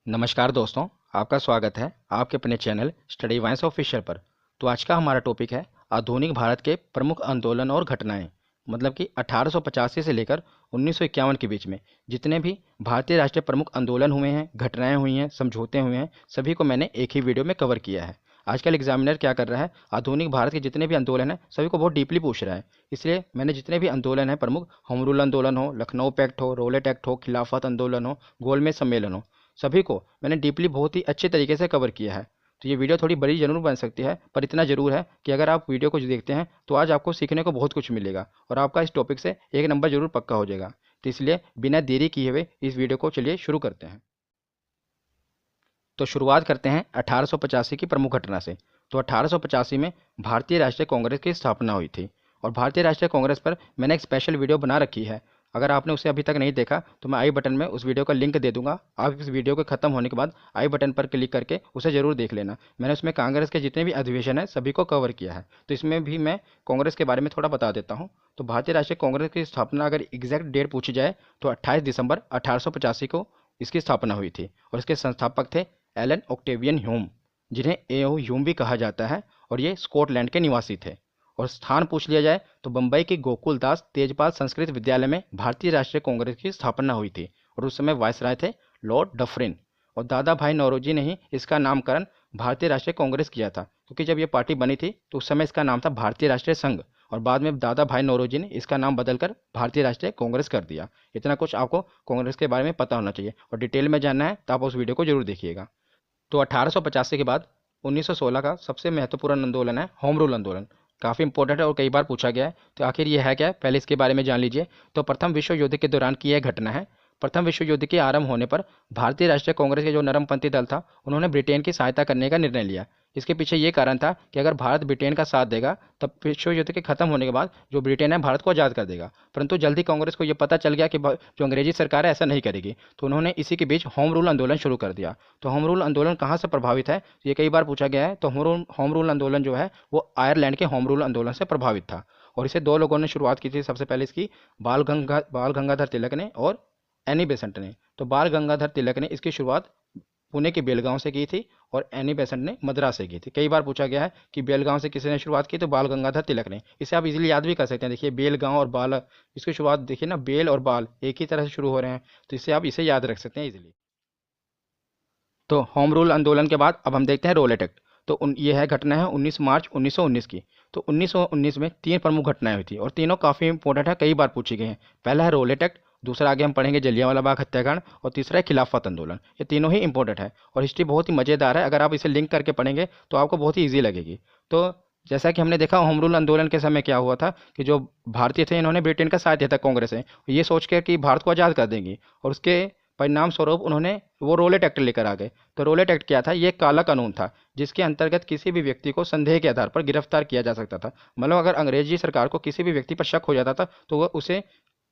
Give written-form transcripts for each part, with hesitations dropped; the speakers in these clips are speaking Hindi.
नमस्कार दोस्तों, आपका स्वागत है आपके अपने चैनल स्टडी वाइंस ऑफिशियल पर। तो आज का हमारा टॉपिक है आधुनिक भारत के प्रमुख आंदोलन और घटनाएं। मतलब कि 1885 से लेकर 1951 के बीच में जितने भी भारतीय राष्ट्रीय प्रमुख आंदोलन हुए हैं, घटनाएं हुई हैं, समझौते हुए हैं, सभी को मैंने एक ही वीडियो में कवर किया है। आजकल एग्जामिनर क्या कर रहा है, आधुनिक भारत के जितने भी आंदोलन हैं सभी को बहुत डीपली पूछ रहा है। इसलिए मैंने जितने भी आंदोलन हैं प्रमुख, होम रूल आंदोलन हो, लखनऊ पैक्ट हो, रोलेट एक्ट हो, खिलाफत आंदोलन हो, गोलमेज सम्मेलन हो, सभी को मैंने डीपली बहुत ही अच्छे तरीके से कवर किया है। तो ये वीडियो थोड़ी बड़ी जरूर बन सकती है, पर इतना ज़रूर है कि अगर आप वीडियो को देखते हैं तो आज आपको सीखने को बहुत कुछ मिलेगा और आपका इस टॉपिक से एक नंबर जरूर पक्का हो जाएगा। तो इसलिए बिना देरी किए हुए इस वीडियो को चलिए शुरू करते हैं। तो शुरुआत करते हैं 1885 की प्रमुख घटना से। तो 1885 में भारतीय राष्ट्रीय कांग्रेस की स्थापना हुई थी और भारतीय राष्ट्रीय कांग्रेस पर मैंने एक स्पेशल वीडियो बना रखी है। अगर आपने उसे अभी तक नहीं देखा तो मैं आई बटन में उस वीडियो का लिंक दे दूंगा। आप इस वीडियो के खत्म होने के बाद आई बटन पर क्लिक करके उसे जरूर देख लेना। मैंने उसमें कांग्रेस के जितने भी अधिवेशन हैं सभी को कवर किया है। तो इसमें भी मैं कांग्रेस के बारे में थोड़ा बता देता हूँ। तो भारतीय राष्ट्रीय कांग्रेस की स्थापना अगर एग्जैक्ट डेट पूछी जाए तो 28 दिसंबर 1885 को इसकी स्थापना हुई थी और इसके संस्थापक थे एलन ऑक्टेवियन ह्यूम, जिन्हें एओ ह्यूम भी कहा जाता है, और ये स्कॉटलैंड के निवासी थे। और स्थान पूछ लिया जाए तो बम्बई के गोकुल दास तेजपाल संस्कृत विद्यालय में भारतीय राष्ट्रीय कांग्रेस की स्थापना हुई थी और उस समय वायसराय थे लॉर्ड डफरिन। और दादा भाई नौरोजी ने ही इसका नामकरण भारतीय राष्ट्रीय कांग्रेस किया था, क्योंकि जब ये पार्टी बनी थी तो उस समय इसका नाम था भारतीय राष्ट्रीय संघ और बाद में दादा भाई नौरोजी ने इसका नाम बदलकर भारतीय राष्ट्रीय कांग्रेस कर दिया। इतना कुछ आपको कांग्रेस के बारे में पता होना चाहिए और डिटेल में जानना है तो आप उस वीडियो को जरूर देखिएगा। तो 1885 के बाद 1916 का सबसे महत्वपूर्ण आंदोलन है होम रूल आंदोलन। काफ़ी इंपॉर्टेंट है और कई बार पूछा गया है। तो आखिर ये है क्या, पहले इसके बारे में जान लीजिए। तो प्रथम विश्व युद्ध के दौरान की यह घटना है। प्रथम विश्व युद्ध के आरंभ होने पर भारतीय राष्ट्रीय कांग्रेस के जो नरमपंथी दल था उन्होंने ब्रिटेन की सहायता करने का निर्णय लिया। इसके पीछे ये कारण था कि अगर भारत ब्रिटेन का साथ देगा तब विश्व युद्ध के खत्म होने के बाद जो ब्रिटेन है भारत को आज़ाद कर देगा। परंतु जल्दी कांग्रेस को ये पता चल गया कि जो अंग्रेजी सरकार है ऐसा नहीं करेगी, तो उन्होंने इसी के बीच होम रूल आंदोलन शुरू कर दिया। तो होम रूल आंदोलन कहाँ से प्रभावित है, ये कई बार पूछा गया है। तो होम रूल आंदोलन जो है वो आयरलैंड के होम रूल आंदोलन से प्रभावित था और इसे दो लोगों ने शुरुआत की थी। सबसे पहले इसकी बाल गंगाधर तिलक ने और एनी बेसेंट ने। तो बाल गंगाधर तिलक ने इसकी शुरुआत पुणे के बेलगांव से की थी और एनी बेसेंट ने मद्रास से की थी। कई बार पूछा गया है कि बेलगांव से किसी ने शुरुआत की, तो बाल गंगाधर तिलक ने। इसे आप इजीली याद भी कर सकते हैं। देखिए बेलगांव और बाल, इसकी शुरुआत देखिए ना, बेल और बाल एक ही तरह से शुरू हो रहे हैं, तो इससे आप इसे याद रख सकते हैं इजीली। तो होम रूल आंदोलन के बाद अब हम देखते हैं रोलेट एक्ट। तो ये है घटना है 19 मार्च 1919 की। तो 1919 में तीन प्रमुख घटनाएं हुई थी और तीनों काफ़ी इंपॉर्टेंट है, कई बार पूछी गई हैं। पहला है रोलेट एक्ट, दूसरा आगे हम पढ़ेंगे जलियांवाला बाग हत्याकांड, और तीसरा है खिलाफत आंदोलन। ये तीनों ही इंपॉर्टेंट है और हिस्ट्री बहुत ही मज़ेदार है। अगर आप इसे लिंक करके पढ़ेंगे तो आपको बहुत ही ईजी लगेगी। तो जैसा कि हमने देखा होम रूल आंदोलन के समय क्या हुआ था कि जो भारतीय थे इन्होंने ब्रिटेन का साथ दिया था कांग्रेस से, ये सोच के कि भारत को आज़ाद कर देंगी, और उसके परिणाम स्वरूप उन्होंने वो रोलेट एक्ट लेकर आ गए। तो रोलेट एक्ट क्या था, ये एक काला कानून था जिसके अंतर्गत किसी भी व्यक्ति को संदेह के आधार पर गिरफ्तार किया जा सकता था। मतलब अगर अंग्रेजी सरकार को किसी भी व्यक्ति पर शक हो जाता था तो वह उसे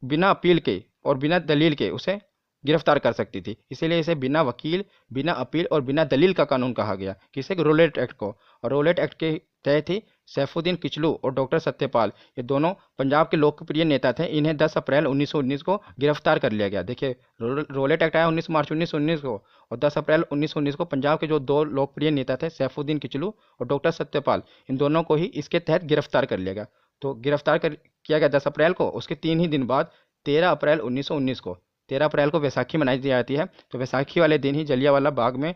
बिना अपील के और बिना दलील के उसे गिरफ्तार कर सकती थी। इसीलिए इसे बिना वकील, बिना अपील और बिना दलील का कानून कहा गया, किसे, रोलेट एक्ट को। और रोलेट एक्ट के तहत ही सैफुद्दीन किचलू और डॉक्टर सत्यपाल, ये दोनों पंजाब के लोकप्रिय नेता थे, इन्हें 10 अप्रैल 1919 को गिरफ्तार कर लिया गया। देखिए रोलेट एक्ट आया 19 मार्च 1919 को, और 10 अप्रैल 1919 को पंजाब के जो दो लोकप्रिय नेता थे सैफुद्दीन किचलू और डॉक्टर सत्यपाल, इन दोनों को ही इसके तहत गिरफ्तार कर लिया गया। तो गिरफ्तार कर किया गया 10 अप्रैल को। उसके 3 ही दिन बाद 13 अप्रैल 1919 को, 13 अप्रैल को वैसाखी मनाई जाती है। तो वैसाखी वाले दिन ही जलियांवाला बाग में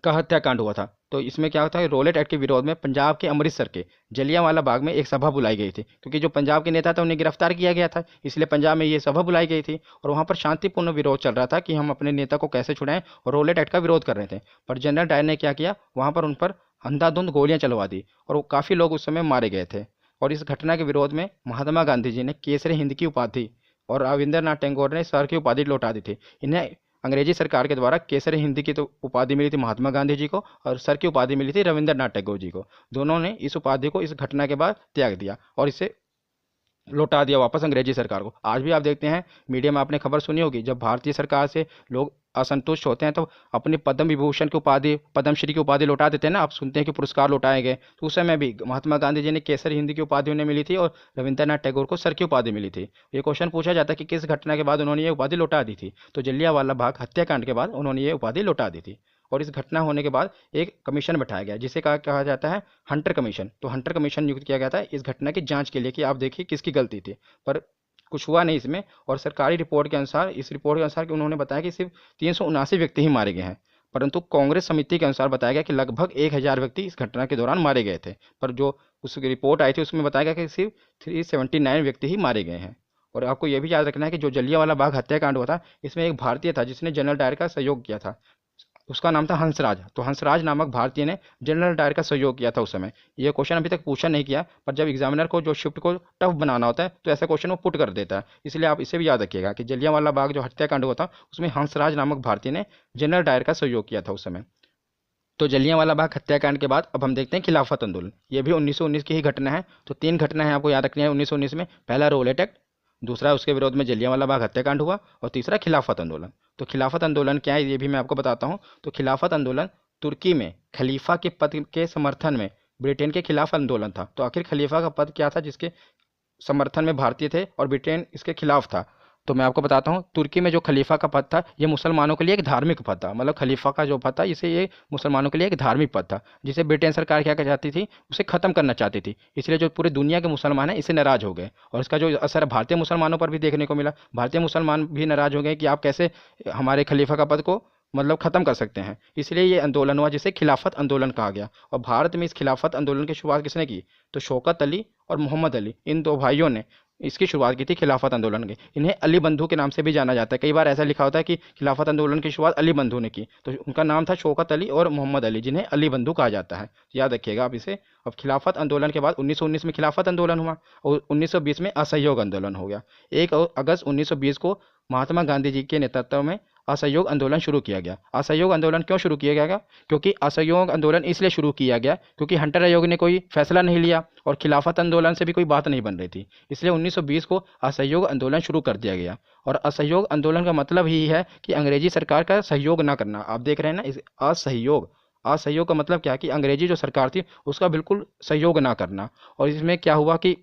का हत्याकांड हुआ था। तो इसमें क्या होता है, रोलेट एक्ट के विरोध में पंजाब के अमृतसर के जलियांवाला बाग में एक सभा बुलाई गई थी, क्योंकि जो पंजाब के नेता थे उन्हें गिरफ्तार किया गया था, इसलिए पंजाब में ये सभा बुलाई गई थी। और वहाँ पर शांतिपूर्ण विरोध चल रहा था कि हम अपने नेता को कैसे छुड़ाएं, और रोलेट एक्ट का विरोध कर रहे थे। पर जनरल डायर ने क्या किया, वहाँ पर उन पर अंधाधुंध गोलियां चलवा दी और काफ़ी लोग उस समय मारे गए थे। और इस घटना के विरोध में महात्मा गांधी जी ने केसरी हिंद की उपाधि और रविंद्रनाथ टैगोर ने सर की उपाधि लौटा दी थी। इन्हें अंग्रेजी सरकार के द्वारा केसरी हिंदी की तो उपाधि मिली थी महात्मा गांधी जी को, और सर की उपाधि मिली थी रविंद्रनाथ टैगोर जी को। दोनों ने इस उपाधि को इस घटना के बाद त्याग दिया और इसे लौटा दिया वापस अंग्रेजी सरकार को। आज भी आप देखते हैं मीडिया में, आपने खबर सुनी होगी, जब भारतीय सरकार से लोग असंतुष्ट होते हैं तो अपनी पद्म विभूषण की उपाधि, पद्मश्री की उपाधि लौटा देते हैं ना, आप सुनते हैं कि पुरस्कार लौटाए गए। तो उस समय भी महात्मा गांधी जी ने केसर हिंदी की उपाधि उन्हें मिली थी और रविंद्रनाथ टैगोर को सर की उपाधि मिली थी। ये क्वेश्चन पूछा जाता है कि किस घटना के बाद उन्होंने ये उपाधि लौटा दी थी, तो जलियांवाला बाग हत्याकांड के बाद उन्होंने ये उपाधि लौटा दी थी। और इस घटना होने के बाद एक कमीशन बैठाया गया जिसे कहा कहा जाता है हंटर कमीशन। तो हंटर कमीशन नियुक्त किया गया था इस घटना की जांच के लिए कि आप देखिए किसकी गलती थी, पर कुछ हुआ नहीं इसमें। और सरकारी रिपोर्ट के अनुसार, इस रिपोर्ट के अनुसार कि उन्होंने बताया कि सिर्फ 379 व्यक्ति ही मारे गए हैं, परंतु कांग्रेस समिति के अनुसार बताया गया कि लगभग 1000 व्यक्ति इस घटना के दौरान मारे गए थे। पर जो उस रिपोर्ट आई थी उसमें बताया गया कि सिर्फ 379 व्यक्ति ही मारे गए हैं। और आपको यह भी याद रखना है कि जो जलियांवाला बाग हत्याकांड हुआ था इसमें एक भारतीय था जिसने जनरल डायर का सहयोग किया था, उसका नाम था हंसराज। तो हंसराज नामक भारतीय ने जनरल डायर का सहयोग किया था उस समय। ये क्वेश्चन अभी तक पूछा नहीं किया, पर जब एग्जामिनर को जो शिफ्ट को टफ बनाना होता है तो ऐसा क्वेश्चन वो पुट कर देता है। इसलिए आप इसे भी याद रखिएगा कि जलियांवाला बाग जो हत्याकांड हुआ था उसमें हंसराज नामक भारतीय ने जनरल डायर का सहयोग किया था उस समय। तो जलियांवाला बाग हत्याकांड के बाद अब हम देखते हैं खिलाफत आंदोलन। ये भी 1919 की ही घटना है। तो 3 घटना है आपको याद रखनी है 1919 में। पहला रोलेट एक्ट, दूसरा उसके विरोध में जलियांवाला बाग हत्याकांड हुआ, और तीसरा खिलाफत आंदोलन। तो खिलाफत आंदोलन क्या है ये भी मैं आपको बताता हूँ। तो खिलाफत आंदोलन तुर्की में खलीफा के पद के समर्थन में ब्रिटेन के खिलाफ आंदोलन था। तो आखिर खलीफा का पद क्या था जिसके समर्थन में भारतीय थे और ब्रिटेन इसके खिलाफ था? तो मैं आपको बताता हूँ, तुर्की में जो खलीफा का पद था ये मुसलमानों के लिए एक धार्मिक पद था। मतलब खलीफा का जो पद था इसे ये मुसलमानों के लिए एक धार्मिक पद था, जिसे ब्रिटेन सरकार क्या कर चाहती थी, उसे खत्म करना चाहती थी। इसलिए जो पूरी दुनिया के मुसलमान हैं इससे नाराज हो गए, और इसका जो असर भारतीय मुसलमानों पर भी देखने को मिला। भारतीय मुसलमान भी नाराज हो गए कि आप कैसे हमारे खलीफा का पद को मतलब खत्म कर सकते हैं। इसलिए ये आंदोलन हुआ जिसे खिलाफत आंदोलन कहा गया। और भारत में इस खिलाफत आंदोलन की शुरुआत किसने की? तो शौकत अली और मोहम्मद अली, इन दो भाइयों ने इसकी शुरुआत की थी खिलाफत आंदोलन की। इन्हें अली बंधु के नाम से भी जाना जाता है। कई बार ऐसा लिखा होता है कि खिलाफत आंदोलन की शुरुआत अली बंधु ने की, तो उनका नाम था शौकत अली और मोहम्मद अली, जिन्हें अली बंधु कहा जाता है। याद रखिएगा आप इसे। अब खिलाफत आंदोलन के बाद 1919 में खिलाफत आंदोलन हुआ और 1920 में असहयोग आंदोलन हो गया। 1 अगस्त 1920 को महात्मा गांधी जी के नेतृत्व में असहयोग आंदोलन शुरू किया गया। असहयोग आंदोलन क्यों शुरू किया गया? क्योंकि असहयोग आंदोलन इसलिए शुरू किया गया क्योंकि हंटर आयोग ने कोई फैसला नहीं लिया और खिलाफत आंदोलन से भी कोई बात नहीं बन रही थी। इसलिए 1920 को असहयोग आंदोलन शुरू कर दिया गया। और असहयोग आंदोलन का मतलब ही है कि अंग्रेजी सरकार का सहयोग ना करना। आप देख रहे हैं ना, इस असहयोग, असहयोग का मतलब क्या है कि अंग्रेजी जो सरकार थी उसका बिल्कुल सहयोग ना करना। और इसमें क्या हुआ कि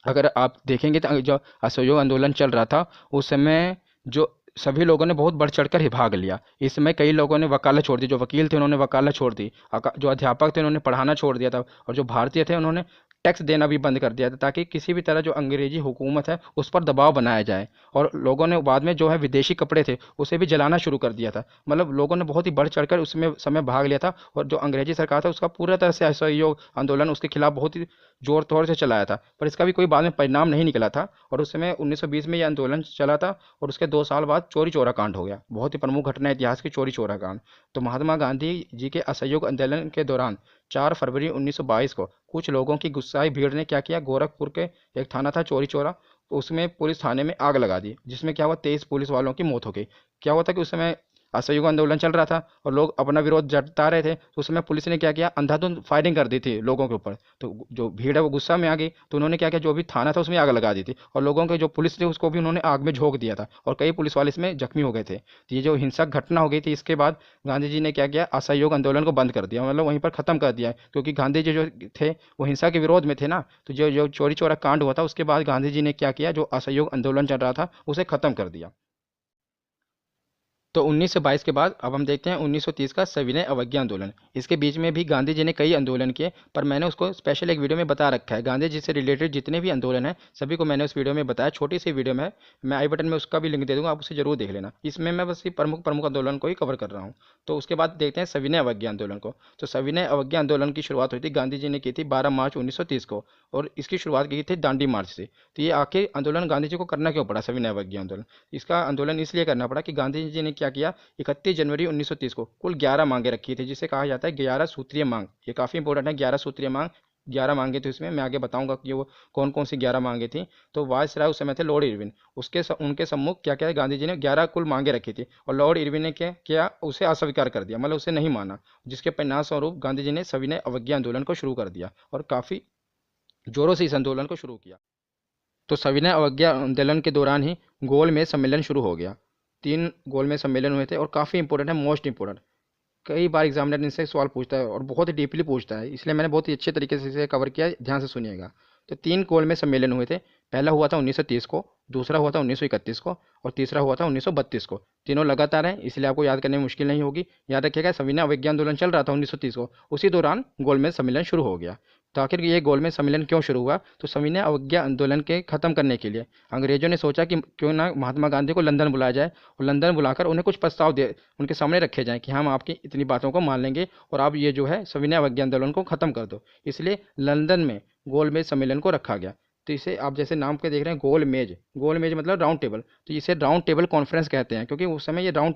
अगर आप देखेंगे तो जो असहयोग आंदोलन चल रहा था उस समय जो सभी लोगों ने बहुत बढ़ चढ़कर ही भाग लिया। इसमें कई लोगों ने वकालत छोड़ दी, जो वकील थे उन्होंने वकालत छोड़ दी, जो अध्यापक थे उन्होंने पढ़ाना छोड़ दिया था, और जो भारतीय थे उन्होंने टैक्स देना भी बंद कर दिया था, ताकि किसी भी तरह जो अंग्रेजी हुकूमत है उस पर दबाव बनाया जाए। और लोगों ने बाद में जो है विदेशी कपड़े थे उसे भी जलाना शुरू कर दिया था। मतलब लोगों ने बहुत ही बढ़ चढ़कर उसमें समय भाग लिया था, और जो अंग्रेजी सरकार था उसका पूरा तरह से असहयोग आंदोलन उसके खिलाफ बहुत ही जोर तौर से चलाया था। पर इसका भी कोई बाद में परिणाम नहीं निकला था। और उस समय 1920 में यह आंदोलन चला था, और उसके 2 साल बाद चोरी चौरा कांड हो गया। बहुत ही प्रमुख घटना है इतिहास की, चोरी चौरा कांड। तो महात्मा गांधी जी के असहयोग आंदोलन के दौरान 4 फरवरी 1922 को कुछ लोगों की गुस्साई भीड़ ने क्या किया, गोरखपुर के एक थाना था चोरी चौरा, उसमें पुलिस थाने में आग लगा दी, जिसमें क्या हुआ 23 पुलिस वालों की मौत हो गई। क्या हुआ था कि उस समय असहयोग आंदोलन चल रहा था और लोग अपना विरोध जता रहे थे, तो उस समय पुलिस ने क्या किया, अंधाधुंध फायरिंग कर दी थी लोगों के ऊपर। तो जो भीड़ है वो गुस्सा में आ गई, तो उन्होंने क्या किया, जो भी थाना था उसमें आग लगा दी थी, और लोगों के जो पुलिस थे उसको भी उन्होंने आग में झोंक दिया था, और कई पुलिस वाले इसमें जख्मी हो गए थे। तो ये जो हिंसक घटना हो गई थी, इसके बाद गांधी जी ने क्या किया, असहयोग आंदोलन को बंद कर दिया, मतलब वहीं पर खत्म कर दिया। क्योंकि गांधी जी जो थे वो हिंसा के विरोध में थे ना, तो जो जो चोरी चौरा कांड हुआ था उसके बाद गांधी जी ने क्या किया, जो असहयोग आंदोलन चल रहा था उसे खत्म कर दिया। तो 1922 के बाद अब हम देखते हैं 1930 का सविनय अवज्ञा आंदोलन। इसके बीच में भी गांधी जी ने कई आंदोलन किए, पर मैंने उसको स्पेशल एक वीडियो में बता रखा है। गांधी जी से रिलेटेड जितने भी आंदोलन हैं सभी को मैंने उस वीडियो में बताया, छोटी सी वीडियो में है। मैं आई बटन में उसका भी लिंक दे दूंगा, आप उसे जरूर देख लेना। इसमें मैं बस ये प्रमुख प्रमुख आंदोलन को ही कवर कर रहा हूँ। तो उसके बाद देखते हैं सविनय अवज्ञा आंदोलन को। तो सविनय अवज्ञा आंदोलन की शुरुआत हुई थी, गांधी जी ने की थी 12 मार्च 1930 को, और इसकी शुरुआत की थी दांडी मार्च से। तो ये आखिर आंदोलन गांधी जी को करना क्यों पड़ा, सविनय अवज्ञा आंदोलन? इसका आंदोलन इसलिए करना पड़ा कि गांधी जी ने क्या किया, 31 जनवरी 1930 को कुल 11 मांगे रखी थी, जिसे कहा जाता है 11 सूत्रीय मांग। ये काफ़ी इंपॉर्टेंट है, 11 सूत्रीय मांग। 11 मांगे थी उसमें, मैं आगे बताऊंगा कि वो कौन कौन सी 11 मांगे थी। तो वायसराय उस समय थे लॉर्ड इरविन, उनके सम्मुख क्या क्या गांधी जी ने 11 कुल मांगे रखी थी, और लॉर्ड इरविन ने क्या किया, उसे अस्वीकार कर दिया, मतलब उसे नहीं माना। जिसके परिणाम स्वरूप गांधी जी ने सविनय अवज्ञा आंदोलन को शुरू कर दिया, और काफ़ी जोरों से इस आंदोलन को शुरू किया। तो सविनय अवज्ञा आंदोलन के दौरान ही गोल में सम्मेलन शुरू हो गया। 3 गोलमेज सम्मेलन हुए थे और काफ़ी इंपॉर्टेंट है, मोस्ट इंपॉर्टेंट। कई बार एग्जामिनर इनसे सवाल पूछता है और बहुत ही डीपली पूछता है, इसलिए मैंने बहुत ही अच्छे तरीके से इसे कवर किया है, ध्यान से सुनिएगा। तो 3 गोलमेज सम्मेलन हुए थे। पहला हुआ था 1930 को, दूसरा हुआ था 1931 को और तीसरा हुआ था 1932 को। तीनों लगातार हैं, इसलिए आपको याद करने में मुश्किल नहीं होगी। याद रखिएगा, सविनय अवज्ञा आंदोलन चल रहा था 1930 को, उसी दौरान गोलमेज सम्मेलन शुरू हो गया। तो आखिर ये गोलमेज सम्मेलन क्यों शुरू हुआ? तो सविनय अवज्ञा आंदोलन के खत्म करने के लिए अंग्रेजों ने सोचा कि क्यों ना महात्मा गांधी को लंदन बुलाया जाए और लंदन बुलाकर उन्हें कुछ प्रस्ताव दे उनके सामने रखे जाएं कि हम आपकी इतनी बातों को मान लेंगे और आप ये जो है सविनय अवज्ञा आंदोलन को खत्म कर दो। इसलिए लंदन में गोलमेज सम्मेलन को रखा गया। तो इसे आप जैसे नाम के देख रहे हैं, गोल मेज मतलब राउंड टेबल, तो इसे राउंड टेबल कॉन्फ्रेंस कहते हैं, क्योंकि उस समय ये राउंड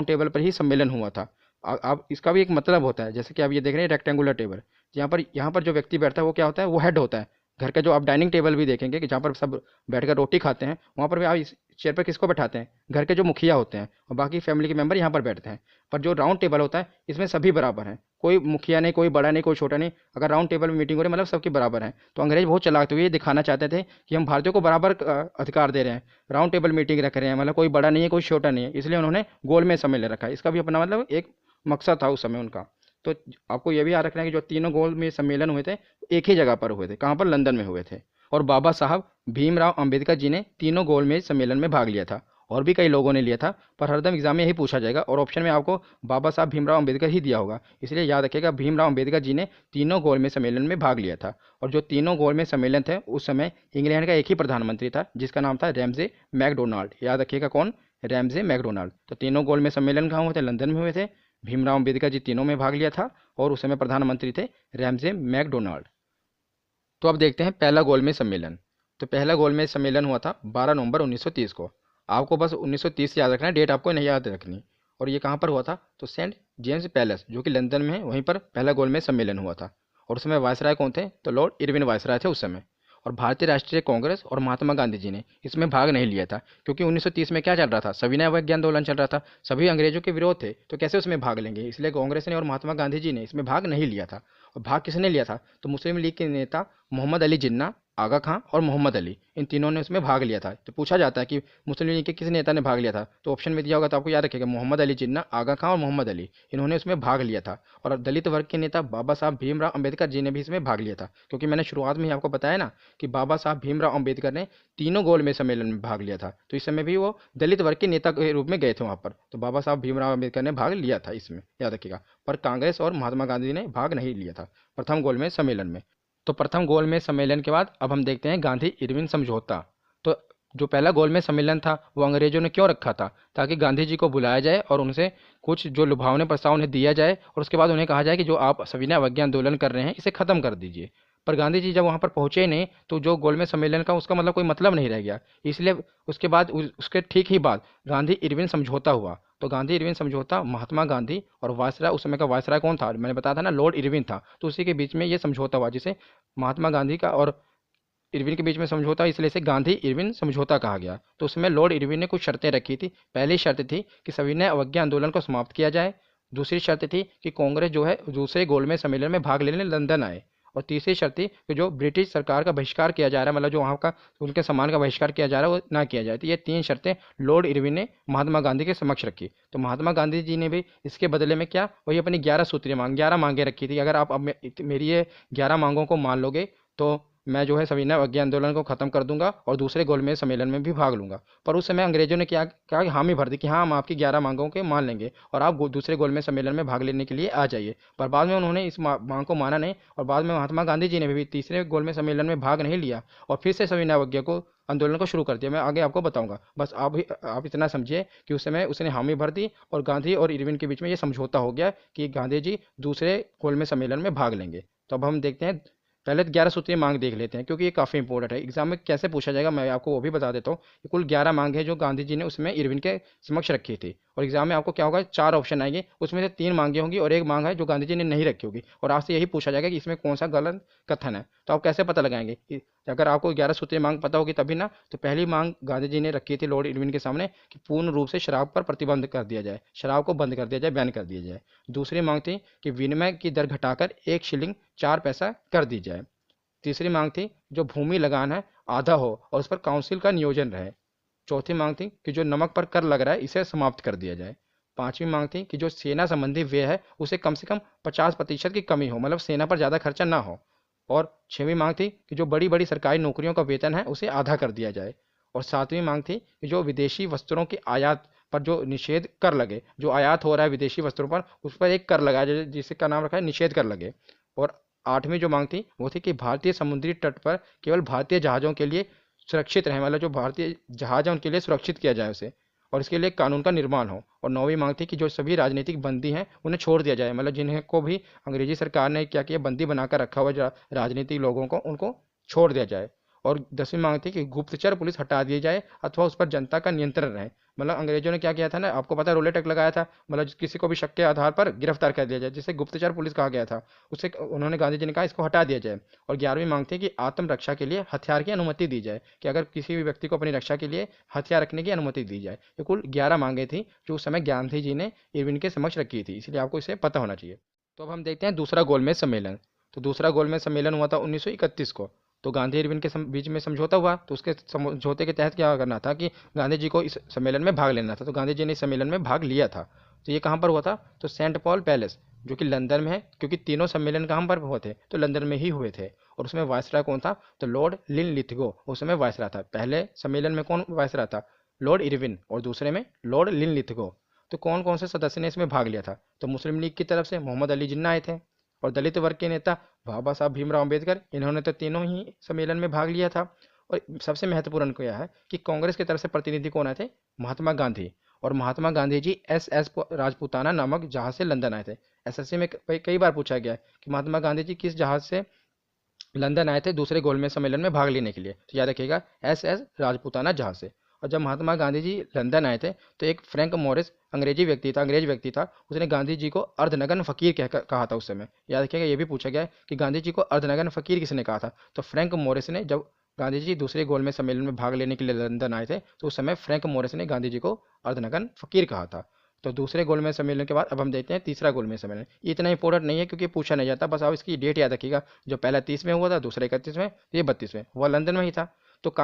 टेबल पर ही सम्मेलन हुआ था। अब इसका भी एक मतलब होता है, जैसे कि आप ये देख रहे हैं रेक्टेंगुलर टेबल, यहाँ पर जो व्यक्ति बैठता है वो क्या होता है, वो हेड होता है। घर का जो आप डाइनिंग टेबल भी देखेंगे कि जहाँ पर सब बैठकर रोटी खाते हैं, वहाँ पर भी आप इस चेयर पर किसको बैठाते हैं? घर के जो मुखिया होते हैं, और बाकी फैमिली के मेंबर यहाँ पर बैठते हैं। पर जो राउंड टेबल होता है, इसमें सभी बराबर हैं, कोई मुखिया नहीं, कोई बड़ा नहीं, कोई छोटा नहीं। अगर राउंड टेबल में मीटिंग हो रही है मतलब सबके बराबर हैं। तो अंग्रेज बहुत चालाक थे, ये दिखाना चाहते थे कि हम भारतीयों को बराबर अधिकार दे रहे हैं, राउंड टेबल मीटिंग रख रहे हैं, मतलब कोई बड़ा नहीं है कोई छोटा नहीं है, इसलिए उन्होंने गोल में सम्मेलन रखा है। इसका भी अपना मतलब एक मकसद था उस समय उनका। तो आपको ये भी याद रखना है कि जो तीनों गोल में सम्मेलन हुए थे, एक ही जगह पर हुए थे। कहाँ पर? लंदन में हुए थे। और बाबा साहब भीमराव अंबेडकर जी ने तीनों गोलमेज सम्मेलन में भाग लिया था। और भी कई लोगों ने लिया था, पर हरदम एग्जाम में यही पूछा जाएगा और ऑप्शन में आपको बाबा साहब भीमराव अंबेडकर ही दिया होगा, इसलिए याद रखिएगा भीमराव अंबेडकर जी ने तीनों गोलमेज सम्मेलन में भाग लिया था। और जो तीनों गोलमेज सम्मेलन थे, उस समय इंग्लैंड का एक ही प्रधानमंत्री था जिसका नाम था रैमजे मैकडोनाल्ड। याद रखिएगा कौन? Ramsay MacDonald. तो तीनों गोलमेज सम्मेलन कहाँ हुए थे? लंदन में हुए थे। भीमराव अंबेडकर जी तीनों में भाग लिया था और उस समय प्रधानमंत्री थे रैमजे मैकडोनाल्ड। तो अब देखते हैं पहला गोलमेज सम्मेलन। तो पहला गोलमेज सम्मेलन हुआ था 12 नवंबर 1930 को। आपको बस 1930 याद रखना है, डेट आपको नहीं याद रखनी। और ये कहाँ पर हुआ था? तो सेंट जेम्स पैलेस, जो कि लंदन में है, वहीं पर पहला गोलमेज सम्मेलन हुआ था। और उस समय वायसराय कौन थे? तो लॉर्ड इरविन वायसराय थे उस समय। और भारतीय राष्ट्रीय कांग्रेस और महात्मा गांधी जी ने इसमें भाग नहीं लिया था, क्योंकि 1930 में क्या चल रहा था? सविनय अवज्ञा आंदोलन चल रहा था, सभी अंग्रेजों के विरोध थे, तो कैसे उसमें भाग लेंगे? इसलिए कांग्रेस ने और महात्मा गांधी जी ने इसमें भाग नहीं लिया था। और भाग किसने लिया था? तो मुस्लिम लीग के नेता मोहम्मद अली जिन्ना, आगा खां और मोहम्मद अली, इन तीनों ने उसमें भाग लिया था। तो पूछा जाता है कि मुस्लिम लीग के किस नेता ने भाग लिया था, तो ऑप्शन में दिया होगा, तो आपको याद रखिएगा मोहम्मद अली जिन्ना, आगा खां और मोहम्मद अली, इन्होंने उसमें भाग लिया था। और दलित वर्ग के नेता बाबा साहब भीमराव अंबेडकर जी ने भी इसमें भाग लिया था, क्योंकि मैंने शुरुआत में ही आपको बताया ना कि बाबा साहब भीमराव अंबेडकर ने तीनों गोल में सम्मेलन में भाग लिया था, तो इस समय भी वो दलित वर्ग के नेता के रूप में गए थे वहाँ पर। तो बाबा साहब भीमराव अंबेडकर ने भाग लिया था इसमें, याद रखिएगा। पर कांग्रेस और महात्मा गांधी ने भाग नहीं लिया था प्रथम गोल में सम्मेलन में। तो प्रथम गोलमेज सम्मेलन के बाद अब हम देखते हैं गांधी इरविन समझौता। तो जो पहला गोलमेज सम्मेलन था वो अंग्रेजों ने क्यों रखा था? ताकि गांधी जी को बुलाया जाए और उनसे कुछ जो लुभावने प्रस्ताव उन्हें दिया जाए और उसके बाद उन्हें कहा जाए कि जो आप सविनय अवज्ञा आंदोलन कर रहे हैं इसे खत्म कर दीजिए। पर गांधी जी जब वहाँ पर पहुंचे ही नहीं, तो जो गोलमेज सम्मेलन का उसका मतलब कोई मतलब नहीं रह गया। इसलिए उसके बाद उसके ठीक ही बाद गांधी इरविन समझौता हुआ। तो गांधी इरविन समझौता महात्मा गांधी और वायसराय, उस समय का वायसराय कौन था? मैंने बताया था ना, लॉर्ड इरविन था। तो उसी के बीच में ये समझौता हुआ, जिसे महात्मा गांधी का और इरविन के बीच में समझौता, इसलिए इसे गांधी इरविन समझौता कहा गया। तो उसमें लॉर्ड इरविन ने कुछ शर्तें रखी थी। पहली शर्त थी कि सविनय अवज्ञा आंदोलन को समाप्त किया जाए। दूसरी शर्त थी कि कांग्रेस जो है दूसरे गोलमेज सम्मेलन में भाग लेने लंदन आए। और तीसरी शर्त थी कि जो ब्रिटिश सरकार का बहिष्कार किया जा रहा है, मतलब जो वहाँ का उनके सामान का बहिष्कार किया जा रहा है, वो ना किया जाए। तो ये 3 शर्तें लॉर्ड इरविन ने महात्मा गांधी के समक्ष रखी। तो महात्मा गांधी जी ने भी इसके बदले में क्या, वही अपनी 11 सूत्रीय मांग, 11 मांगे रखी थी। अगर आप अब मेरी ये 11 मांगों को मान लोगे तो मैं जो है सविनय अवज्ञा आंदोलन को खत्म कर दूंगा और दूसरे गोलमेज सम्मेलन में भी भाग लूंगा। पर उस समय अंग्रेजों ने क्या कहा कि हामी भर दी कि हाँ, हम आपकी 11 मांगों के मान लेंगे और आप दूसरे गोलमेज सम्मेलन में भाग लेने के लिए आ जाइए। पर बाद में उन्होंने इस मांग को माना नहीं और बाद में महात्मा गांधी जी ने भी तीसरे गोलमेज सम्मेलन में भाग नहीं लिया और फिर से सविनय अवज्ञा को आंदोलन को शुरू कर दिया। मैं आगे आपको बताऊंगा, बस आप इतना समझिए कि उस समय उसने हामी भर दी और गांधी और इरविन के बीच में ये समझौता हो गया कि गांधी जी दूसरे गोलमेज सम्मेलन में भाग लेंगे। तो अब हम देखते हैं, पहले 11 सूत्रीय मांग देख लेते हैं, क्योंकि ये काफ़ी इंपॉर्टेंट है। एग्जाम में कैसे पूछा जाएगा मैं आपको वो भी बता देता हूँ। कुल 11 मांग है जो गांधी जी ने उसमें इरविन के समक्ष रखी थी। और एग्जाम में आपको क्या होगा, 4 ऑप्शन आएंगे, उसमें से 3 मांगे होंगी और एक मांग है जो गांधी जी ने नहीं रखी होगी। और आपसे यही पूछा जाएगा कि इसमें कौन सा गलत कथन है। तो आप कैसे पता लगाएंगे? अगर आपको 11 सूत्रीय मांग पता होगी तभी ना। तो पहली मांग गांधी जी ने रखी थी लॉर्ड इरविन के सामने कि पूर्ण रूप से शराब पर प्रतिबंध कर दिया जाए, शराब को बंद कर दिया जाए, बैन कर दिया जाए। दूसरी मांग थी कि विनिमय की दर घटाकर 1 शिलिंग 4 पैसा कर दी जाए। तीसरी मांग थी जो भूमि लगान है आधा हो और उस पर काउंसिल का नियोजन रहे। चौथी मांग थी कि जो नमक पर कर लग रहा है इसे समाप्त कर दिया जाए। पांचवी मांग थी कि जो सेना संबंधी व्यय है उसे कम से कम 50% की कमी हो, मतलब सेना पर ज़्यादा खर्चा ना हो। और छठवीं मांग थी कि जो बड़ी बड़ी सरकारी नौकरियों का वेतन है उसे आधा कर दिया जाए। और सातवीं मांग थी कि जो विदेशी वस्त्रों की आयात पर जो निषेध कर लगे, जो आयात हो रहा है विदेशी वस्त्रों पर उस पर एक कर लगाया जाए जिसका नाम रखा है निषेध कर लगे। और आठवीं जो मांग थी वो थी कि भारतीय समुद्री तट पर केवल भारतीय जहाज़ों के लिए सुरक्षित रहे, मतलब जो भारतीय जहाज है उनके लिए सुरक्षित किया जाए उसे, और इसके लिए कानून का निर्माण हो। और नौवीं मांग थी कि जो सभी राजनीतिक बंदी हैं उन्हें छोड़ दिया जाए, मतलब जिन्हें को भी अंग्रेजी सरकार ने क्या किया बंदी बनाकर रखा हुआ राजनीतिक लोगों को उनको छोड़ दिया जाए। और 10वीं मांग थी कि गुप्तचर पुलिस हटा दी जाए अथवा उस पर जनता का नियंत्रण रहे। मतलब अंग्रेजों ने क्या किया था ना, आपको पता है रोलेट एक्ट लगाया था, मतलब किसी को भी शक के आधार पर गिरफ्तार कर दिया जाए, जिसे गुप्तचर पुलिस कहा गया था। उसे उन्होंने गांधी जी ने कहा इसको हटा दिया जाए। और 11वीं मांग थी कि आत्मरक्षा के लिए हथियार की अनुमति दी जाए, कि अगर किसी भी व्यक्ति को अपनी रक्षा के लिए हथियार रखने की अनुमति दी जाए। ये कुल 11 मांगे थी जो उस समय गांधी जी ने इरविन के समक्ष रखी थी, इसलिए आपको इसे पता होना चाहिए। तो अब हम देखते हैं दूसरा गोलमेज सम्मेलन। तो दूसरा गोलमेज सम्मेलन हुआ था 1931 को। तो गांधी इरविन के बीच में समझौता हुआ, तो उसके समझौते के तहत क्या करना था कि गांधी जी को इस सम्मेलन में भाग लेना था। तो गांधी जी ने इस सम्मेलन में भाग लिया था। तो ये कहाँ पर हुआ था, तो सेंट पॉल पैलेस जो कि लंदन में है, क्योंकि तीनों सम्मेलन कहाँ पर हुए थे, तो लंदन में ही हुए थे। और उसमें वायसराय कौन था, तो लॉर्ड लिनलिथगो उस समय वायसराय था। पहले सम्मेलन में कौन वायसराय था, लॉर्ड इरविन, और दूसरे में लॉर्ड लिनलिथगो। तो कौन कौन से सदस्य ने इसमें भाग लिया था, तो मुस्लिम लीग की तरफ से मोहम्मद अली जिन्ना आए थे, और दलित वर्ग के नेता बाबा साहब भीमराव अम्बेडकर, इन्होंने तो तीनों ही सम्मेलन में भाग लिया था। और सबसे महत्वपूर्ण क्या है कि कांग्रेस की तरफ से प्रतिनिधि कौन आए थे, महात्मा गांधी। और महात्मा गांधी जी एस राजपूताना नामक जहाज से लंदन आए थे। एसएससी में कई बार पूछा गया है कि महात्मा गांधी जी किस जहाज से लंदन आए थे दूसरे गोलमेज सम्मेलन में भाग लेने के लिए, तो याद रखिएगा एस राजपूताना जहाज से। और जब महात्मा गांधी जी लंदन आए थे तो एक फ्रैंक मोरिस अंग्रेज व्यक्ति था, उसने गांधी जी को अर्धनग्न फकीर कहा था उस समय। याद रखिएगा, ये भी पूछा गया है कि गांधी जी को अर्धनग्न फकीर किसने कहा था, तो फ्रैंक मोरिस ने। जब गांधी जी दूसरे गोलमेज सम्मेलन में भाग लेने के लिए लंदन आए थे तो उस समय फ्रैंक मोरिस ने गांधी जी को अर्धनग्न फकीर कहा था। तो दूसरे गोलमेज सम्मेलन के बाद अब हम देखते हैं तीसरा गोलमेज सम्मेलन। ये इतना इंपॉर्टेंट नहीं है क्योंकि पूछा नहीं जाता, बस आप इसकी डेट याद रखिएगा। जो पहला 30 में हुआ था, दूसरा 31 में, ये 32 में, वह लंदन में ही था। तो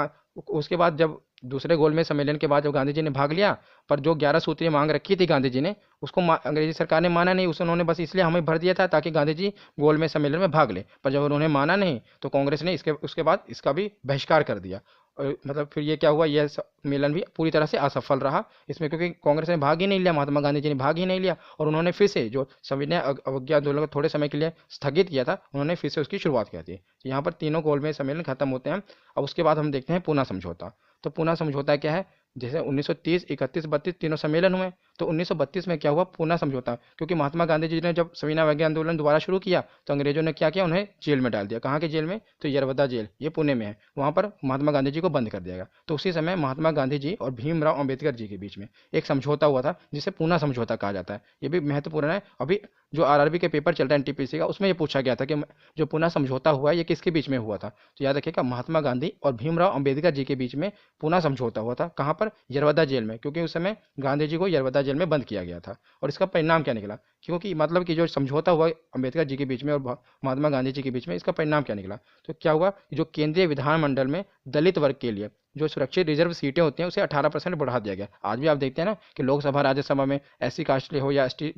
उसके बाद जब दूसरे गोलमेज सम्मेलन के बाद जब गांधी जी ने भाग लिया, पर जो 11 सूत्रीय मांग रखी थी गांधी जी ने, उसको अंग्रेजी सरकार ने माना नहीं। उन्होंने बस इसलिए हमें भर दिया था ताकि गांधी जी गोलमेज सम्मेलन में भाग ले, पर जब उन्होंने माना नहीं तो कांग्रेस ने उसके बाद इसका भी बहिष्कार कर दिया। और मतलब फिर ये क्या हुआ, यह सम्मेलन भी पूरी तरह से असफल रहा इसमें, क्योंकि कांग्रेस ने भाग ही नहीं लिया, महात्मा गांधी जी ने भाग ही नहीं लिया। और उन्होंने फिर से जो सविनय अवज्ञा आंदोलन को थोड़े समय के लिए स्थगित किया था, उन्होंने फिर से उसकी शुरुआत की थी। तो यहाँ पर तीनों गोलमेज सम्मेलन खत्म होते हैं। अब उसके बाद हम देखते हैं पूना समझौता। तो पूना समझौता क्या है, जैसे 1930, 31, 32 तीनों सम्मेलन हुए, तो 1932 में क्या हुआ, पूना समझौता। क्योंकि महात्मा गांधी जी ने जब सविनय अवज्ञा आंदोलन दोबारा शुरू किया तो अंग्रेजों ने क्या किया, उन्हें जेल में डाल दिया। कहाँ के जेल में, तो यरवदा जेल, ये पुणे में है, वहाँ पर महात्मा गांधी जी को बंद कर दिया गया। तो उसी समय महात्मा गांधी जी और भीमराव अम्बेडकर जी के बीच में एक समझौता हुआ था जिसे पूना समझौता कहा जाता है। ये भी महत्वपूर्ण है। अभी जो आरआरबी के पेपर चल रहा है एनटीपीसी का, उसमें ये पूछा गया था कि जो पूना समझौता हुआ है ये किसके बीच में हुआ था, तो याद रखिएगा महात्मा गांधी और भीमराव अम्बेडकर जी के बीच में पूना समझौता हुआ था। कहाँ पर, यरवदा जेल में, क्योंकि उस समय गांधी जी को यरवदा जेल में बंद किया गया था। और इसका परिणाम क्या निकला, क्योंकि मतलब कि जो समझौता हुआ अम्बेडकर जी के बीच में और महात्मा गांधी जी के बीच में, इसका परिणाम क्या निकला, तो क्या हुआ, जो केंद्रीय विधानमंडल में दलित वर्ग के लिए जो सुरक्षित रिजर्व सीटें होती हैं उसे 18% बढ़ा दिया गया। आज भी आप देखते हैं ना कि लोकसभा राज्यसभा में एससी कास्ट हो या एसटी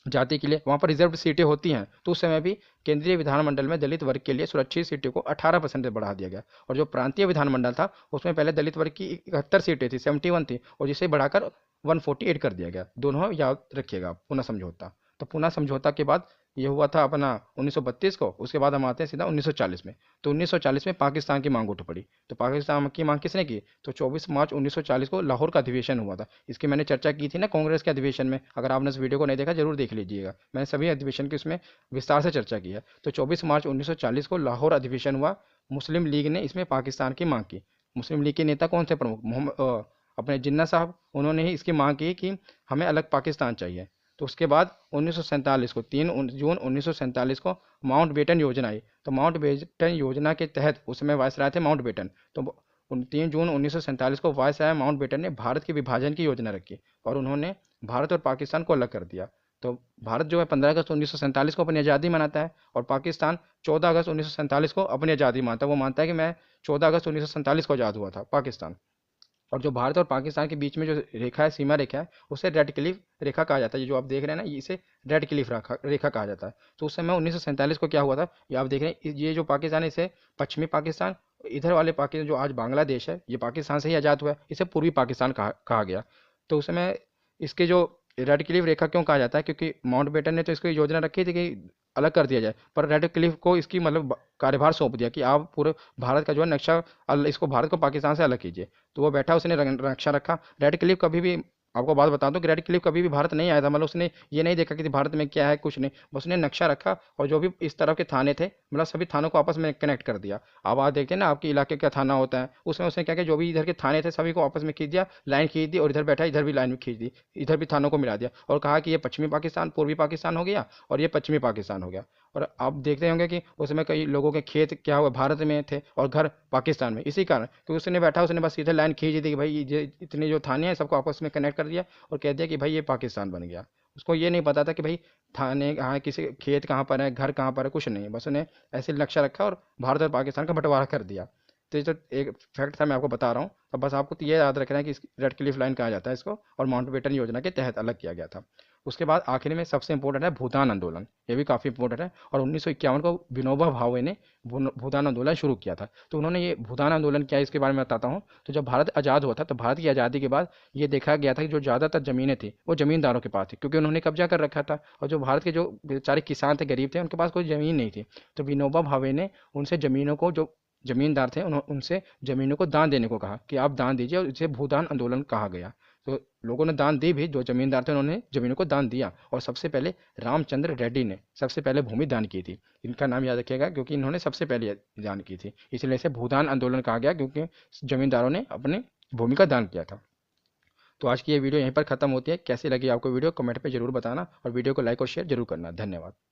जाति के लिए वहाँ पर रिजर्व सीटें होती हैं, तो उस समय भी केंद्रीय विधानमंडल में दलित वर्ग के लिए सुरक्षित सीटों को 18% बढ़ा दिया गया। और जो प्रांतीय विधानमंडल था उसमें पहले दलित वर्ग की 71 सीटें थी, 71 थी, और जिसे बढ़ाकर 148 कर दिया गया। दोनों याद रखिएगा, पुनः समझौता। तो पुनः समझौता के बाद ये हुआ था अपना 1932 को। उसके बाद हम आते हैं सीधा 1940 में। तो 1940 में पाकिस्तान की मांग उठ पड़ी। तो पाकिस्तान की मांग किसने की, तो 24 मार्च 1940 को लाहौर का अधिवेशन हुआ था। इसकी मैंने चर्चा की थी ना कांग्रेस के अधिवेशन में, अगर आपने इस वीडियो को नहीं देखा जरूर देख लीजिएगा, मैंने सभी अधिवेशन की उसमें विस्तार से चर्चा की है। तो 24 मार्च 1940 को लाहौर अधिवेशन हुआ। मुस्लिम लीग ने इसमें पाकिस्तान की मांग की। मुस्लिम लीग के नेता कौन थे प्रमुख, मोहम्मद अपने जिन्ना साहब, उन्होंने ही इसकी मांग की कि हमें अलग पाकिस्तान चाहिए। तो उसके बाद 1947 को 3 जून 1947 को माउंट बेटन योजना आई। तो माउंट बेटन योजना के तहत उस समय वायसराय थे माउंट बेटन। तो 3 जून 1947 को वायसराय माउंट बेटन ने भारत के विभाजन की योजना रखी और उन्होंने भारत और पाकिस्तान को अलग कर दिया। तो भारत जो है 15 अगस्त 1947 को अपनी आज़ादी मनाता है और पाकिस्तान 14 अगस्त 1947 को अपनी आज़ादी मानता है। वो मानता है कि मैं 14 अगस्त 1947 को आज़ाद हुआ था पाकिस्तान। और जो भारत और पाकिस्तान के बीच में जो रेखा है, सीमा रेखा है, उसे रेड क्लिफ रेखा कहा जाता है। ये जो आप देख रहे हैं ना, इसे रेड क्लिफ रेखा रेखा कहा जाता है। तो उस समय 1947 को क्या हुआ था, ये आप देख रहे हैं, ये जो पाकिस्तान है इसे पश्चिमी पाकिस्तान, इधर वाले पाकिस्तान जो आज बांग्लादेश है, ये पाकिस्तान से ही आज़ाद हुआ है, इसे पूर्वी पाकिस्तान कहा गया। तो उस समय इसके जो रेड क्लिफ रेखा क्यों कहा जाता है, क्योंकि माउंटबेटन ने तो इसकी योजना रखी थी कि अलग कर दिया जाए, पर रेड क्लिफ को इसकी मतलब कार्यभार सौंप दिया कि आप पूरे भारत का जो है नक्शा, इसको भारत को पाकिस्तान से अलग कीजिए। तो वो बैठा, उसने नक्शा रखा। रेड क्लिफ कभी भी, आपको बात बता दूं कि रेड क्लिफ कभी भी भारत नहीं आया था, मतलब उसने ये नहीं देखा कि भारत में क्या है, कुछ नहीं, बस उसने नक्शा रखा और जो भी इस तरफ के थाने थे, मतलब सभी थानों को आपस में कनेक्ट कर दिया। अब आप देखते हैं ना, आपके इलाके का थाना होता है, उसमें उसने क्या किया, जो भी इधर के थाने थे सभी को आपस में खींच दिया, लाइन खींच दी, और इधर बैठा इधर भी लाइन में खींच दी, इधर भी थानों को मिला दिया और कहा कि ये पश्चिमी पाकिस्तान, पूर्वी पाकिस्तान हो गया और ये पश्चिमी पाकिस्तान हो गया। और आप देखते होंगे कि उसमें कई लोगों के खेत क्या हुआ, भारत में थे और घर पाकिस्तान में, इसी कारण, क्योंकि उसने बैठा, उसने बस सीधे लाइन खींच दी कि भाई ये इतने जो थाने हैं सबको आपस में कनेक्ट कर दिया और कह दिया कि भाई ये पाकिस्तान बन गया। उसको ये नहीं पता था कि भाई थाने कहाँ है, किसी खेत कहाँ पर है, घर कहाँ पर है, कुछ नहीं, बस उन्हें ऐसे लक्ष्य रखा और भारत और पाकिस्तान का बंटवारा कर दिया। तो ये तो एक फैक्ट था, मैं आपको बता रहा हूँ। तो बस आपको तो ये याद रखना है कि रेड क्लिफ लाइन कहा जाता है इसको, और माउंटबेटन योजना के तहत अलग किया गया था। उसके बाद आखिर में सबसे इंपॉर्टेंट है भूदान आंदोलन, ये भी काफ़ी इंपॉर्टेंट है। और 1951 को विनोबा भावे ने भूदान आंदोलन शुरू किया था। तो उन्होंने ये भूदान आंदोलन क्या है इसके बारे में बताता हूँ। तो जब भारत आज़ाद हुआ था, तो भारत की आज़ादी के बाद ये देखा गया था कि जो ज़्यादातर ज़मीनें थी वो ज़मींदारों के पास थी, क्योंकि उन्होंने कब्जा कर रखा था। और जो भारत के जो बेचारे किसान थे, गरीब थे, उनके पास कोई ज़मीन नहीं थी। तो विनोबा भावे ने उनसे ज़मीनों को, जो ज़मींदार थे, उनसे ज़मीनों को दान देने को कहा कि आप दान दीजिए, और इसे भूदान आंदोलन कहा गया। तो लोगों ने दान दी भी, जो जमींदार थे उन्होंने जमीनों को दान दिया। और सबसे पहले रामचंद्र रेड्डी ने सबसे पहले भूमि दान की थी। इनका नाम याद रखिएगा, क्योंकि इन्होंने सबसे पहले दान की थी, इसलिए इसे भूदान आंदोलन कहा गया, क्योंकि जमींदारों ने अपनी भूमि का दान किया था। तो आज की ये वीडियो यहीं पर खत्म होती है। कैसी लगी आपको वीडियो, कमेंट पे जरूर बताना, और वीडियो को लाइक और शेयर जरूर करना। धन्यवाद।